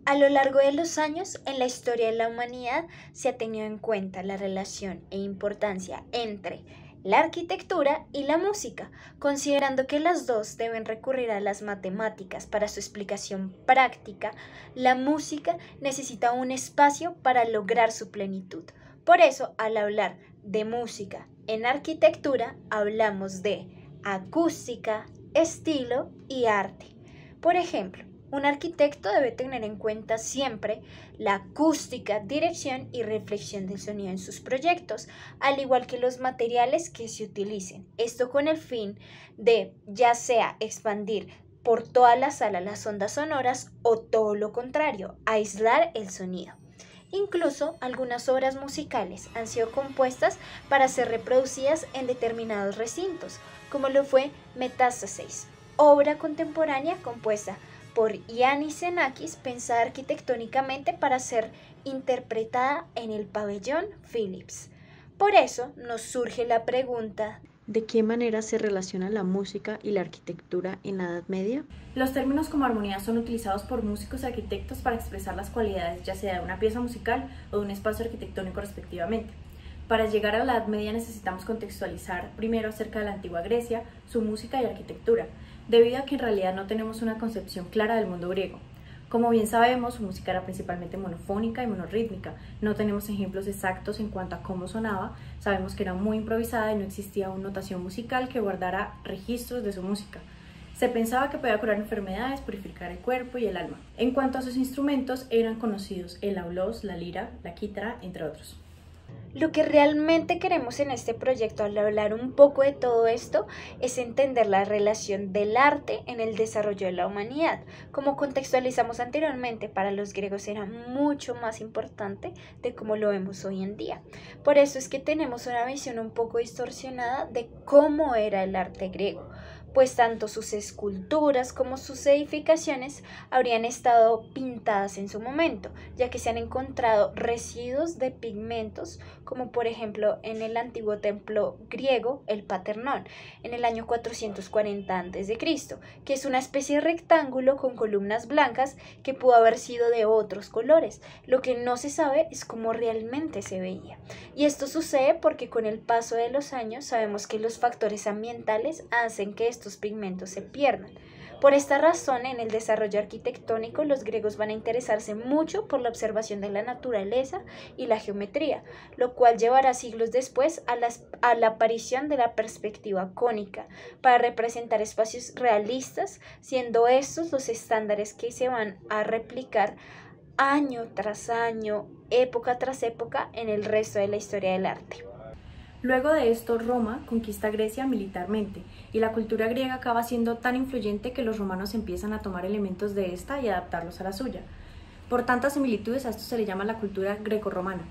A lo largo de los años, en la historia de la humanidad se ha tenido en cuenta la relación e importancia entre la arquitectura y la música, considerando que las dos deben recurrir a las matemáticas para su explicación práctica. La música necesita un espacio para lograr su plenitud. Por eso, al hablar de música en arquitectura, hablamos de acústica, estilo y arte. Por ejemplo, un arquitecto debe tener en cuenta siempre la acústica, dirección y reflexión del sonido en sus proyectos, al igual que los materiales que se utilicen. Esto con el fin de, ya sea expandir por toda la sala las ondas sonoras o todo lo contrario, aislar el sonido. Incluso algunas obras musicales han sido compuestas para ser reproducidas en determinados recintos, como lo fue Metástasis, obra contemporánea compuesta por Iannis Xenakis, pensada arquitectónicamente para ser interpretada en el pabellón Philips. Por eso nos surge la pregunta: ¿de qué manera se relaciona la música y la arquitectura en la Edad Media? Los términos como armonía son utilizados por músicos y arquitectos para expresar las cualidades ya sea de una pieza musical o de un espacio arquitectónico respectivamente. Para llegar a la Edad Media necesitamos contextualizar primero acerca de la antigua Grecia, su música y arquitectura, debido a que en realidad no tenemos una concepción clara del mundo griego. Como bien sabemos, su música era principalmente monofónica y monorrítmica. No tenemos ejemplos exactos en cuanto a cómo sonaba, sabemos que era muy improvisada y no existía una notación musical que guardara registros de su música. Se pensaba que podía curar enfermedades, purificar el cuerpo y el alma. En cuanto a sus instrumentos, eran conocidos el aulos, la lira, la quítara, entre otros. Lo que realmente queremos en este proyecto al hablar un poco de todo esto es entender la relación del arte en el desarrollo de la humanidad. Como contextualizamos anteriormente, para los griegos era mucho más importante de cómo lo vemos hoy en día. Por eso es que tenemos una visión un poco distorsionada de cómo era el arte griego, pues tanto sus esculturas como sus edificaciones habrían estado pintadas en su momento, ya que se han encontrado residuos de pigmentos, como por ejemplo en el antiguo templo griego, el Paternón, en el año 440 a.C., que es una especie de rectángulo con columnas blancas que pudo haber sido de otros colores. Lo que no se sabe es cómo realmente se veía. Y esto sucede porque con el paso de los años sabemos que los factores ambientales hacen que estos pigmentos se pierdan. Por esta razón, en el desarrollo arquitectónico, los griegos van a interesarse mucho por la observación de la naturaleza y la geometría, lo cual llevará siglos después a la aparición de la perspectiva cónica para representar espacios realistas, siendo estos los estándares que se van a replicar año tras año, época tras época en el resto de la historia del arte. Luego de esto, Roma conquista Grecia militarmente y la cultura griega acaba siendo tan influyente que los romanos empiezan a tomar elementos de esta y adaptarlos a la suya. Por tantas similitudes, a esto se le llama la cultura grecorromana.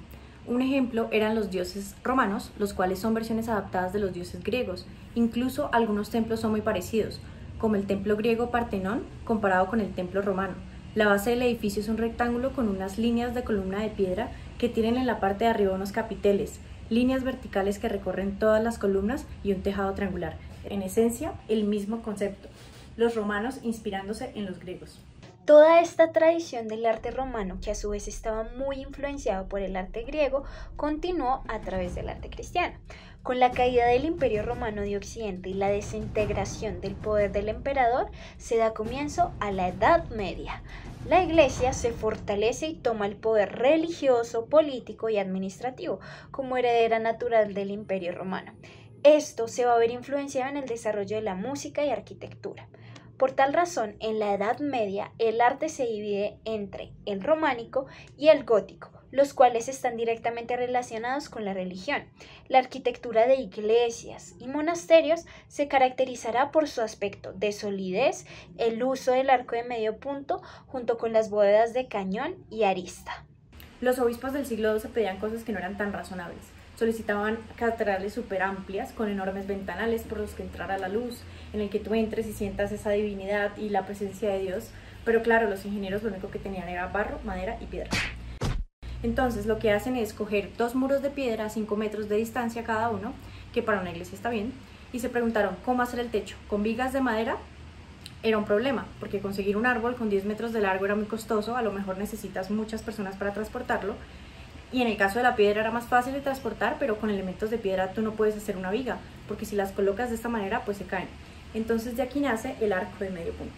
Un ejemplo eran los dioses romanos, los cuales son versiones adaptadas de los dioses griegos. Incluso algunos templos son muy parecidos, como el templo griego Partenón comparado con el templo romano. La base del edificio es un rectángulo con unas líneas de columna de piedra que tienen en la parte de arriba unos capiteles, líneas verticales que recorren todas las columnas y un tejado triangular. En esencia, el mismo concepto, los romanos inspirándose en los griegos. Toda esta tradición del arte romano, que a su vez estaba muy influenciado por el arte griego, continuó a través del arte cristiano. Con la caída del Imperio Romano de Occidente y la desintegración del poder del emperador, se da comienzo a la Edad Media. La Iglesia se fortalece y toma el poder religioso, político y administrativo como heredera natural del Imperio Romano. Esto se va a ver influenciado en el desarrollo de la música y arquitectura. Por tal razón, en la Edad Media, el arte se divide entre el románico y el gótico, los cuales están directamente relacionados con la religión. La arquitectura de iglesias y monasterios se caracterizará por su aspecto de solidez, el uso del arco de medio punto, junto con las bóvedas de cañón y arista. Los obispos del siglo XII pedían cosas que no eran tan razonables. Solicitaban catedrales súper amplias con enormes ventanales por los que entrara la luz, en el que tú entres y sientas esa divinidad y la presencia de Dios, pero claro, los ingenieros lo único que tenían era barro, madera y piedra. Entonces lo que hacen es coger 2 muros de piedra a 5 metros de distancia cada uno, que para una iglesia está bien, y se preguntaron cómo hacer el techo, con vigas de madera era un problema, porque conseguir un árbol con 10 metros de largo era muy costoso, a lo mejor necesitas muchas personas para transportarlo, y en el caso de la piedra era más fácil de transportar, pero con elementos de piedra tú no puedes hacer una viga, porque si las colocas de esta manera pues se caen. Entonces de aquí nace el arco de medio punto.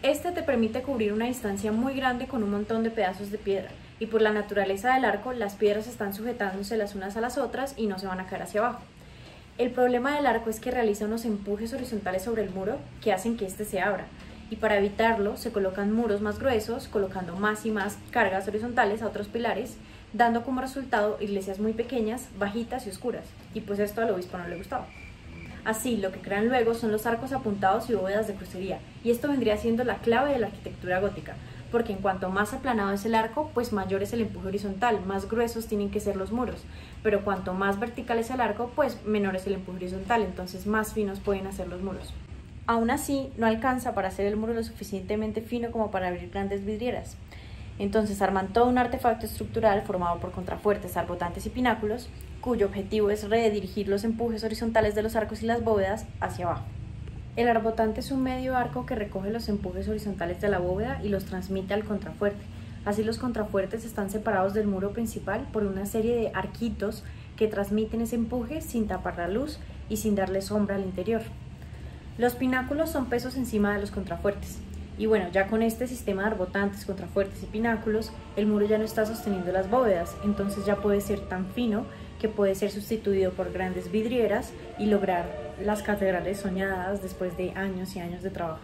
Este te permite cubrir una distancia muy grande con un montón de pedazos de piedra, y por la naturaleza del arco las piedras están sujetándose las unas a las otras y no se van a caer hacia abajo. El problema del arco es que realiza unos empujes horizontales sobre el muro que hacen que este se abra, y para evitarlo se colocan muros más gruesos, colocando más y más cargas horizontales a otros pilares, dando como resultado iglesias muy pequeñas, bajitas y oscuras, y pues esto al obispo no le gustaba. Así, lo que crean luego son los arcos apuntados y bóvedas de crucería, y esto vendría siendo la clave de la arquitectura gótica, porque en cuanto más aplanado es el arco, pues mayor es el empuje horizontal, más gruesos tienen que ser los muros, pero cuanto más vertical es el arco, pues menor es el empuje horizontal, entonces más finos pueden hacer los muros. Aún así, no alcanza para hacer el muro lo suficientemente fino como para abrir grandes vidrieras. Entonces arman todo un artefacto estructural formado por contrafuertes, arbotantes y pináculos, cuyo objetivo es redirigir los empujes horizontales de los arcos y las bóvedas hacia abajo. El arbotante es un medio arco que recoge los empujes horizontales de la bóveda y los transmite al contrafuerte. Así los contrafuertes están separados del muro principal por una serie de arquitos que transmiten ese empuje sin tapar la luz y sin darle sombra al interior. Los pináculos son pesos encima de los contrafuertes. Y bueno, ya con este sistema de arbotantes, contrafuertes y pináculos, el muro ya no está sosteniendo las bóvedas, entonces ya puede ser tan fino que puede ser sustituido por grandes vidrieras y lograr las catedrales soñadas después de años y años de trabajo.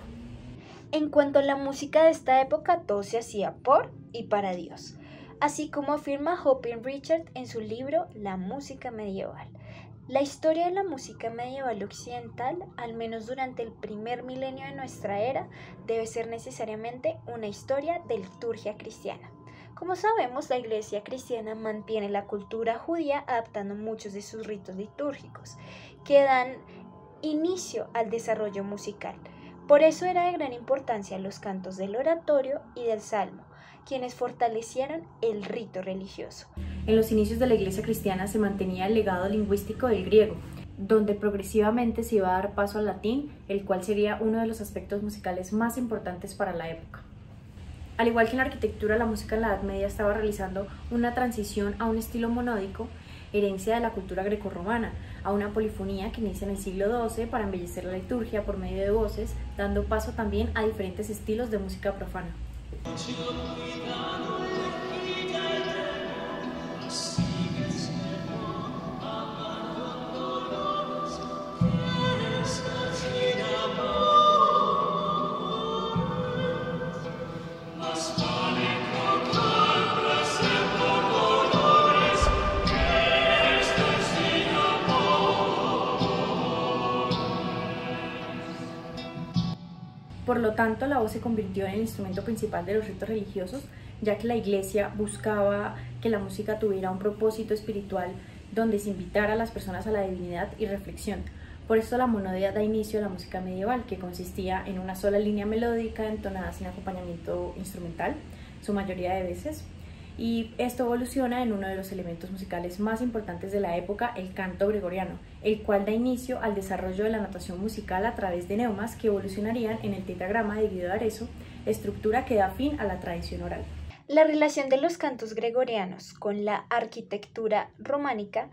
En cuanto a la música de esta época, todo se hacía por y para Dios, así como afirma Hopin Richard en su libro La música medieval. La historia de la música medieval occidental, al menos durante el primer milenio de nuestra era, debe ser necesariamente una historia de liturgia cristiana. Como sabemos, la Iglesia cristiana mantiene la cultura judía adaptando muchos de sus ritos litúrgicos, que dan inicio al desarrollo musical. Por eso era de gran importancia los cantos del oratorio y del salmo, quienes fortalecieron el rito religioso. En los inicios de la Iglesia cristiana se mantenía el legado lingüístico del griego, donde progresivamente se iba a dar paso al latín, el cual sería uno de los aspectos musicales más importantes para la época. Al igual que en la arquitectura, la música en la Edad Media estaba realizando una transición a un estilo monódico, herencia de la cultura grecorromana, a una polifonía que inicia en el siglo XII para embellecer la liturgia por medio de voces, dando paso también a diferentes estilos de música profana. Por lo tanto, la voz se convirtió en el instrumento principal de los ritos religiosos, ya que la Iglesia buscaba que la música tuviera un propósito espiritual donde se invitara a las personas a la divinidad y reflexión. Por eso la monodia da inicio a la música medieval, que consistía en una sola línea melódica entonada sin acompañamiento instrumental, su mayoría de veces, y esto evoluciona en uno de los elementos musicales más importantes de la época, el canto gregoriano, el cual da inicio al desarrollo de la notación musical a través de neumas que evolucionarían en el tetragrama dividido de Arezzo, estructura que da fin a la tradición oral. La relación de los cantos gregorianos con la arquitectura románica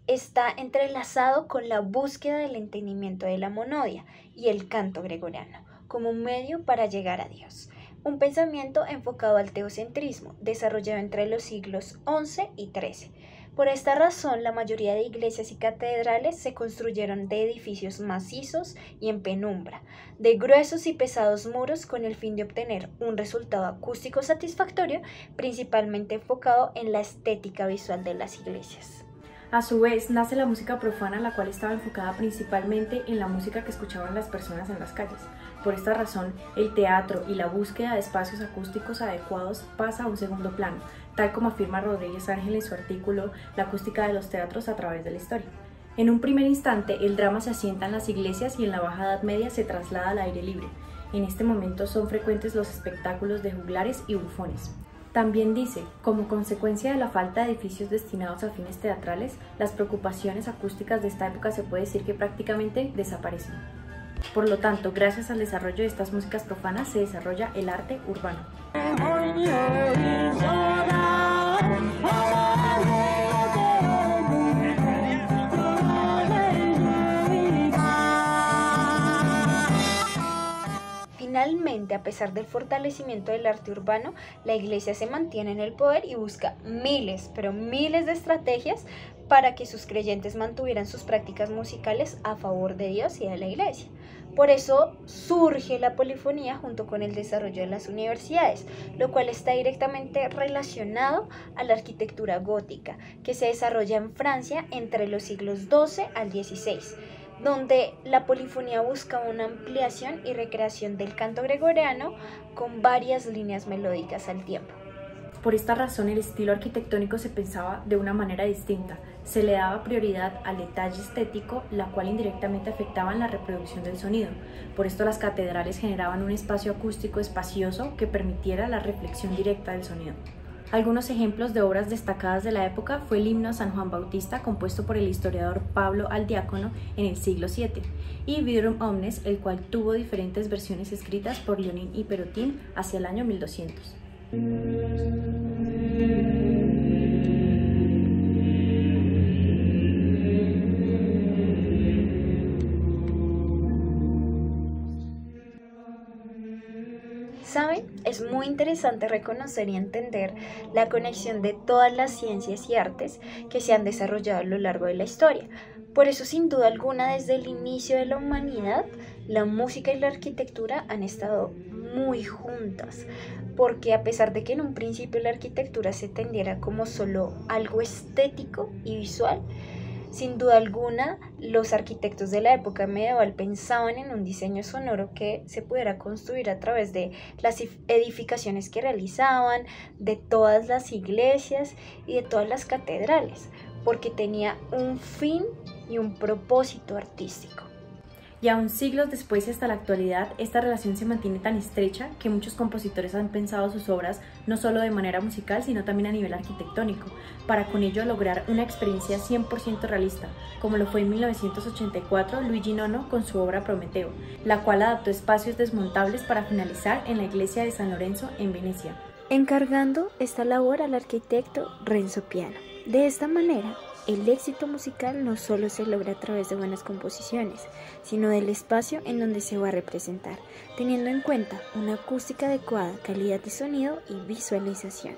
está entrelazado con la búsqueda del entendimiento de la monodia y el canto gregoriano como un medio para llegar a Dios. Un pensamiento enfocado al teocentrismo, desarrollado entre los siglos XI y XIII. Por esta razón, la mayoría de iglesias y catedrales se construyeron de edificios macizos y en penumbra, de gruesos y pesados muros con el fin de obtener un resultado acústico satisfactorio, principalmente enfocado en la estética visual de las iglesias. A su vez, nace la música profana, la cual estaba enfocada principalmente en la música que escuchaban las personas en las calles. Por esta razón, el teatro y la búsqueda de espacios acústicos adecuados pasa a un segundo plano, tal como afirma Rodríguez Ángel en su artículo La acústica de los teatros a través de la historia. En un primer instante, el drama se asienta en las iglesias y en la Baja Edad Media se traslada al aire libre. En este momento son frecuentes los espectáculos de juglares y bufones. También dice, como consecuencia de la falta de edificios destinados a fines teatrales, las preocupaciones acústicas de esta época se puede decir que prácticamente desaparecen. Por lo tanto, gracias al desarrollo de estas músicas profanas se desarrolla el arte urbano. Finalmente, a pesar del fortalecimiento del arte urbano, la Iglesia se mantiene en el poder y busca miles, pero miles de estrategias para que sus creyentes mantuvieran sus prácticas musicales a favor de Dios y de la Iglesia. Por eso surge la polifonía junto con el desarrollo de las universidades, lo cual está directamente relacionado a la arquitectura gótica, que se desarrolla en Francia entre los siglos XII al XVI, donde la polifonía busca una ampliación y recreación del canto gregoriano con varias líneas melódicas al tiempo. Por esta razón, el estilo arquitectónico se pensaba de una manera distinta. Se le daba prioridad al detalle estético, la cual indirectamente afectaba en la reproducción del sonido. Por esto las catedrales generaban un espacio acústico espacioso que permitiera la reflexión directa del sonido. Algunos ejemplos de obras destacadas de la época fue el himno a San Juan Bautista, compuesto por el historiador Pablo al Diácono en el siglo VII, y Virum Omnes, el cual tuvo diferentes versiones escritas por Leonín y Perotin hacia el año 1200. ¿Saben? Es muy interesante reconocer y entender la conexión de todas las ciencias y artes que se han desarrollado a lo largo de la historia. Por eso, sin duda alguna, desde el inicio de la humanidad, la música y la arquitectura han estado muy juntas, porque a pesar de que en un principio la arquitectura se entendiera como solo algo estético y visual, sin duda alguna, los arquitectos de la época medieval pensaban en un diseño sonoro que se pudiera construir a través de las edificaciones que realizaban, de todas las iglesias y de todas las catedrales, porque tenía un fin y un propósito artístico. Y aún siglos después y hasta la actualidad, esta relación se mantiene tan estrecha que muchos compositores han pensado sus obras no solo de manera musical, sino también a nivel arquitectónico, para con ello lograr una experiencia 100% realista, como lo fue en 1984 Luigi Nono con su obra Prometeo, la cual adaptó espacios desmontables para finalizar en la iglesia de San Lorenzo en Venecia, encargando esta labor al arquitecto Renzo Piano. De esta manera, el éxito musical no solo se logra a través de buenas composiciones, sino del espacio en donde se va a representar, teniendo en cuenta una acústica adecuada, calidad de sonido y visualización.